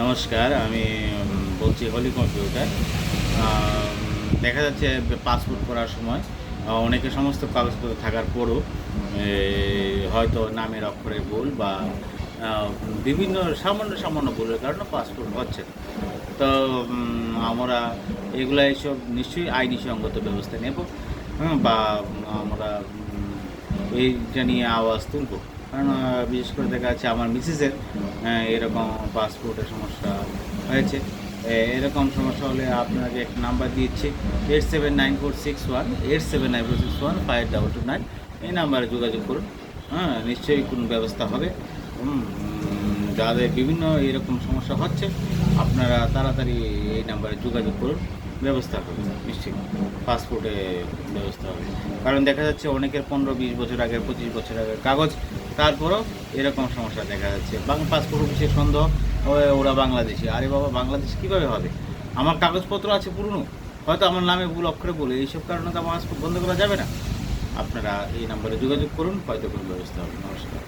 নমস্কার, আমি বলছি হলি কম্পিউটার। দেখা যাচ্ছে পাসপোর্ট করার সময় অনেকের সমস্ত কাগজপত্র থাকার পরও হয়তো নামের অক্ষরে ভুল বা আ বিভিন্ন সামান্য ভুলের কারণে পাসপোর্ট হচ্ছে না। তো আমরা এগুলা এসব নিশ্চয়ই আইনি সঙ্গত ব্যবস্থা নেব, বা আমরা এইটা নিয়ে আওয়াজ তুলব। কারণ বিশেষ করে দেখা যাচ্ছে আমার মিসেসের এরকম পাসপোর্টের সমস্যা হয়েছে। এরকম সমস্যা হলে আপনাকে একটা নাম্বার দিচ্ছি 879461 এই নাম্বারে যোগাযোগ করুন। হ্যাঁ, নিশ্চয়ই কোনো ব্যবস্থা হবে। যাদের বিভিন্ন এরকম সমস্যা হচ্ছে আপনারা তাড়াতাড়ি এই নাম্বারে যোগাযোগ করুন। ব্যবস্থা হবে নিশ্চয়ই। পাসপোর্টে ব্যবস্থা হবে। কারণ দেখা যাচ্ছে অনেকের ১৫-২০ বছর আগের, ২৫ বছর আগের কাগজ, তারপরেও এরকম সমস্যা দেখা যাচ্ছে। পাসপোর্ট অফিসে সন্দেহ ওরা বাংলাদেশী। আরে বাবা, বাংলাদেশ কীভাবে হবে? আমার কাগজপত্র আছে পুরনো। হয়তো আমার নামে ভুল অক্ষরে ভুল। এইসব কারণে তো আমার পাসপোর্ট বন্ধ করা যাবে না। আপনারা এই নাম্বারে যোগাযোগ করুন, হয়তো কোনো ব্যবস্থা হবে। নমস্কার।